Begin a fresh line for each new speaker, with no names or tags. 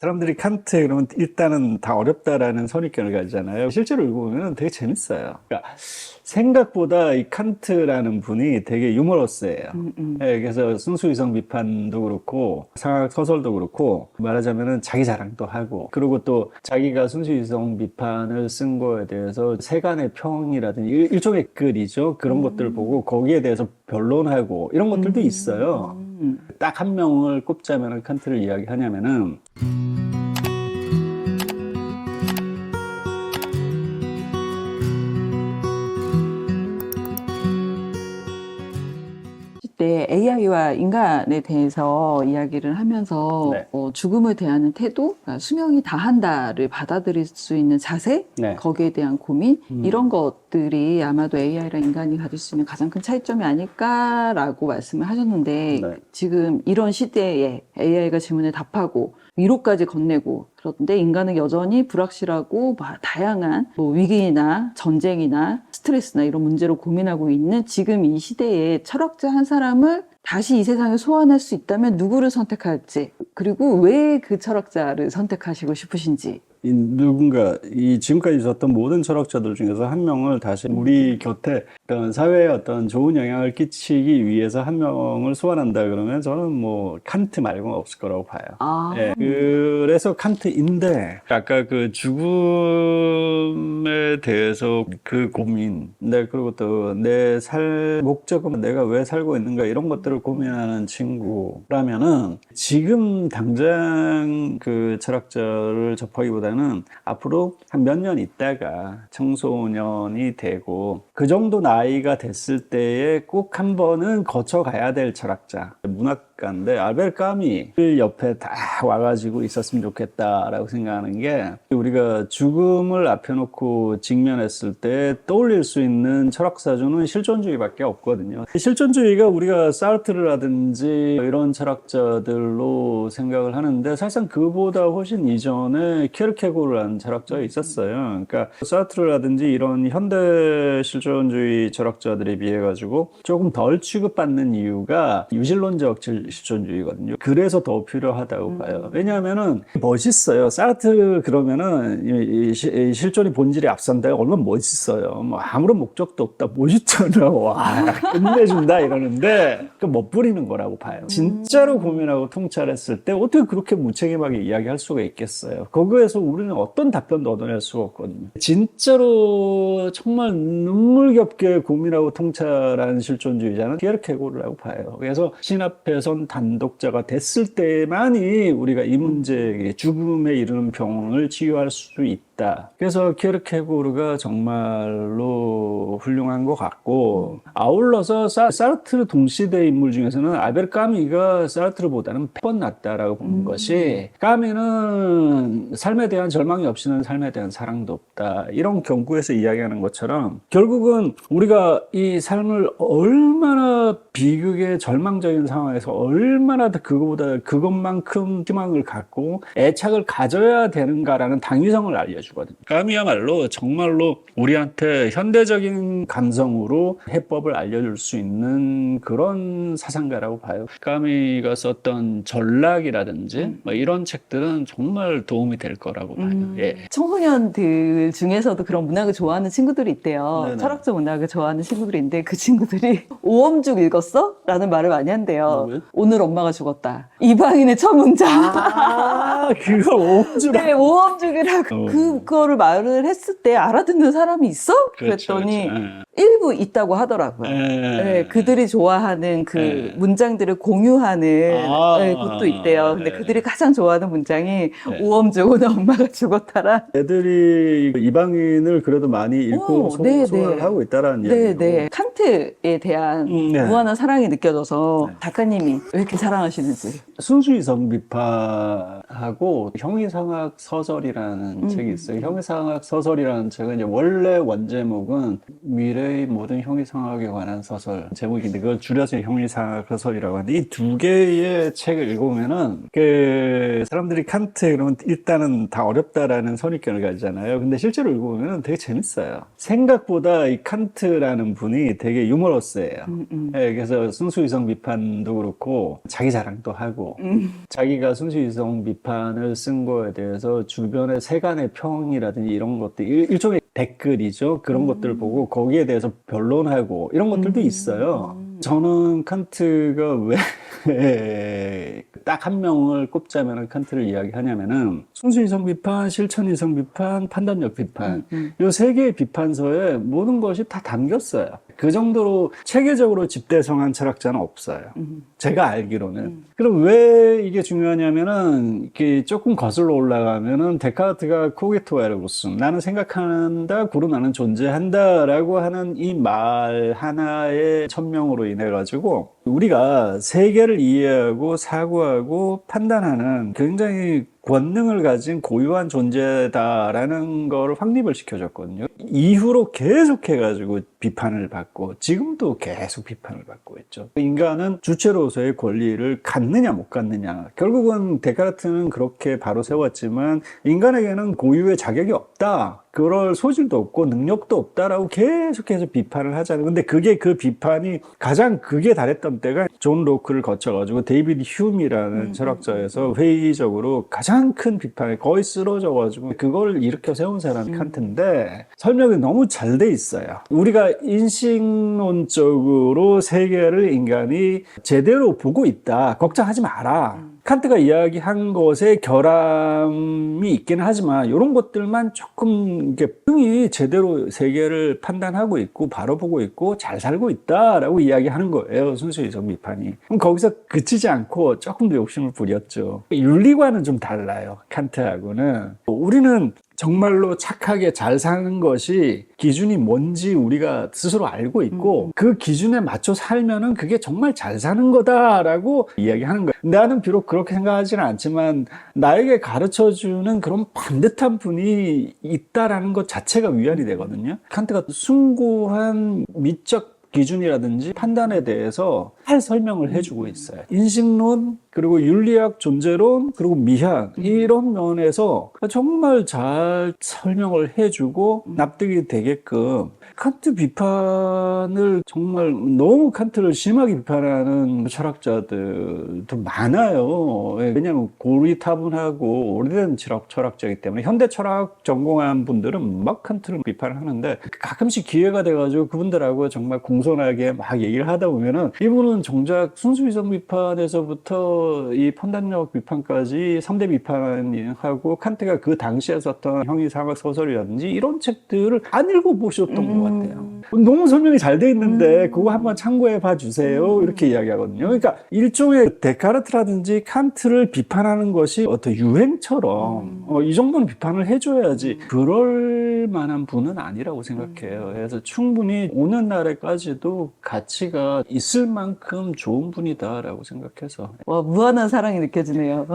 사람들이 칸트 그러면 일단은 다 어렵다라는 선입견을 가지잖아요. 실제로 읽어보면 되게 재밌어요. 그러니까 생각보다 이 칸트라는 분이 되게 유머러스해요. 예, 그래서 순수이성 비판도 그렇고 상학 소설도 그렇고 말하자면은 자기 자랑도 하고 그리고 또 자기가 순수이성 비판을 쓴 거에 대해서 세간의 평이라든지 일종의 글이죠. 그런 것들을 보고 거기에 대해서 변론하고 이런 것들도 있어요. 딱 한 명을 꼽자면 칸트를 이야기하냐면은
때 AI와 인간에 대해서 이야기를 하면서
네.
죽음을 대하는 태도, 그러니까 수명이 다한다를 받아들일 수 있는 자세,
네.
거기에 대한 고민, 이런 것들이 아마도 AI랑 인간이 가질 수 있는 가장 큰 차이점이 아닐까라고 말씀을 하셨는데
네.
지금 이런 시대에 AI가 질문에 답하고 위로까지 건네고 그런데 인간은 여전히 불확실하고 다양한 위기나 전쟁이나 스트레스나 이런 문제로 고민하고 있는 지금 이 시대에 철학자 한 사람을 다시 이 세상에 소환할 수 있다면 누구를 선택할지, 그리고 왜 그 철학자를 선택하시고 싶으신지.
누군가 지금까지 있었던 모든 철학자들 중에서 한 명을 다시 우리 곁에 어떤 사회에 어떤 좋은 영향을 끼치기 위해서 한 명을 소환한다 그러면 저는 뭐 칸트 말고는 없을 거라고 봐요. 예, 그래서 칸트인데 아까 그 죽음에 대해서 그 고민, 네, 그리고 또 내 목적은 내가 왜 살고 있는가 이런 것들을 고민하는 친구라면은 지금 당장 그 철학자를 접하기보다는 앞으로 한 몇 년 있다가 청소년이 되고 그 정도 나이가 됐을 때에 꼭 한 번은 거쳐가야 될 철학자, 문학가인데 알베르 까미 옆에 다 와가지고 있었으면 좋겠다라고 생각하는 게 우리가 죽음을 앞에 놓고 직면했을 때 떠올릴 수 있는 철학사주는 실존주의밖에 없거든요. 실존주의가 우리가 사르트르라든지 이런 철학자들로 생각을 하는데 사실상 그보다 훨씬 이전에 키르케고르라는 철학자가 있었어요. 그러니까 사르트르라든지 이런 현대 실존주의 철학자들에 비해 가지고 조금 덜 취급받는 이유가 유실론적 실존주의거든요. 그래서 더 필요하다고 봐요. 왜냐하면은 멋있어요. 사르트르 그러면은 이 실존의 본질이 앞선다. 얼마나 멋있어요. 뭐 아무런 목적도 없다. 멋있잖아. 와, 끝내준다 이러는데 그 멋부리는 거라고 봐요. 진짜로 고민하고 통찰했을 때 어떻게 그렇게 무책임하게 이야기할 수가 있겠어요. 거기에서 우리는 어떤 답변도 얻어낼 수가 없거든요. 진짜로 정말 눈물겹게 고민하고 통찰한 실존주의자는 키에르케고르라고 봐요. 그래서 신 앞에 선 단독자가 됐을 때만이 우리가 이 문제, 죽음에 이르는 병을 치유할 수 있다. 그래서 키에르케고르가 정말로 훌륭한 것 같고 아울러서 사르트르 동시대 인물 중에서는 알베르 까미가 사르트르보다는 100번 낫다라고 보는 것이, 까미는 삶에 대한 절망이 없이는 삶에 대한 사랑도 없다. 이런 경구에서 이야기하는 것처럼 결국은 우리가 이 삶을 얼마나 비극의 절망적인 상황에서 얼마나 더 그것만큼 희망을 갖고 애착을 가져야 되는가라는 당위성을 알려주거든요. 까미야말로 정말로 우리한테 현대적인 감성으로 해법을 알려줄 수 있는 그런 사상가라고 봐요. 까미가 썼던 전락이라든지 뭐 이런 책들은 정말 도움이 될 거라고 봐요. 예.
청소년들 중에서도 그런 문학을 좋아하는 친구들이 있대요.
네네.
철학적 문학을 좋아하는 친구들이 있는데 그 친구들이 오엄죽 읽었어? 라는 말을 많이 한대요.
누구요?
오늘 엄마가 죽었다. 이방인의 첫 문장.
그거 오음줄
네, 오엄죽이라고 그거를 말을 했을 때 알아듣는 사람이 있어?
그렇죠,
그랬더니
그렇죠.
일부 있다고 하더라고요. 네, 그들이 좋아하는 그 문장들을 공유하는 네, 곳도 있대요. 근데 그들이 가장 좋아하는 문장이 오엄죽 오늘 엄마가 죽었다라.
애들이 이방인을 그래도 많이 읽고
네,
소화를
네.
하고 있다라는
네,
이야기고.
네. 칸트에 대한
네.
무한한 사랑이 느껴져서 작가님이 왜 이렇게 사랑하시는지.
순수이성 비판하고 형이상학 서설이라는 책이 있어요. 형이상학 서설이라는 책은 이제 원래 원제목은 미래 미래의 모든 형이상학에 관한 소설 제목인데 그걸 줄여서 형이상학 소설이라고 하는데 이 두 개의 책을 읽어보면은 그 사람들이 칸트 그러면 일단은 다 어렵다라는 선입견을 가지잖아요. 근데 실제로 읽어보면 되게 재밌어요. 생각보다 이 칸트라는 분이 되게 유머러스해요. 예, 그래서 순수이성 비판도 그렇고 자기 자랑도 하고 자기가 순수이성 비판을 쓴 거에 대해서 주변의 세간의 평이라든지 이런 것들 일종의 댓글이죠. 그런 것들을 보고 거기에 대해서 변론하고 이런 것들도 있어요. 저는 칸트가 왜 딱 한 명을 꼽자면 칸트를 이야기하냐면은 순수이성 비판, 실천이성 비판, 판단력 비판 이 세 개의 비판서에 모든 것이 다 담겼어요. 그 정도로 체계적으로 집대성한 철학자는 없어요. 제가 알기로는. 그럼 왜 이게 중요하냐면은 이게 조금 거슬러 올라가면은 데카르트가 코기토 에르고 숨, 나는 생각한다, 고로 나는 존재한다라고 하는 이 말 하나의 천명으로 인해 가지고 우리가 세계를 이해하고 사고하고 판단하는 굉장히 권능을 가진 고유한 존재다라는 걸 확립을 시켜줬거든요. 이후로 계속해가지고 비판을 받고 지금도 계속 비판을 받고 있죠. 인간은 주체로서의 권리를 갖느냐 못 갖느냐. 결국은 데카르트는 그렇게 바로 세웠지만 인간에게는 고유의 자격이 없다. 그럴 소질도 없고 능력도 없다라고 계속해서 비판을 하잖아요. 근데 그게 그 비판이 가장 극에 달했던 때가 존 로크를 거쳐가지고 데이비드 휴미라는 철학자에서 회의적으로 가장 큰 비판에 거의 쓰러져가지고 그걸 일으켜 세운 사람이 칸트인데 설명이 너무 잘 돼 있어요. 우리가 인식론적으로 세계를 인간이 제대로 보고 있다. 걱정하지 마라. 칸트가 이야기한 것에 결함이 있긴 하지만 이런 것들만 조금 이렇게 흥이 제대로 세계를 판단하고 있고 바라보고 있고 잘 살고 있다라고 이야기하는 거예요. 순수이성 비판이. 그럼 거기서 그치지 않고 조금 더 욕심을 부렸죠. 윤리관은 좀 달라요. 칸트하고는. 우리는 정말로 착하게 잘 사는 것이 기준이 뭔지 우리가 스스로 알고 있고 그 기준에 맞춰 살면은 그게 정말 잘 사는 거다라고 이야기하는 거예요. 나는 비록 그렇게 생각하지는 않지만 나에게 가르쳐주는 그런 반듯한 분이 있다라는 것 자체가 위안이 되거든요. 칸트가 숭고한 미적 기준이라든지 판단에 대해서 잘 설명을 해주고 있어요. 인식론, 그리고 윤리학 존재론, 그리고 미학 이런 면에서 정말 잘 설명을 해주고 납득이 되게끔 칸트 비판을 정말 너무 칸트를 심하게 비판하는 철학자들도 많아요. 왜냐하면 고리타분하고 오래된 철학자이기 때문에 현대 철학 전공한 분들은 막 칸트를 비판을 하는데 가끔씩 기회가 돼가지고 그분들하고 정말 공손하게 막 얘기를 하다 보면은 이분은 정작 순수이성 비판에서부터 이 판단력 비판까지 3대 비판하고 칸트가 그 당시에 썼던 형이상학 소설이라든지 이런 책들을 안 읽어보셨던 것 같아요. 너무 설명이 잘 돼 있는데 그거 한번 참고해 봐 주세요. 이렇게 이야기하거든요. 그러니까 일종의 데카르트라든지 칸트를 비판하는 것이 어떤 유행처럼 이 정도는 비판을 해줘야지 그럴 만한 분은 아니라고 생각해요. 그래서 충분히 오는 날에까지도 가치가 있을 만큼 좋은 분이다라고 생각해서
와, 무한한 사랑이 느껴지네요.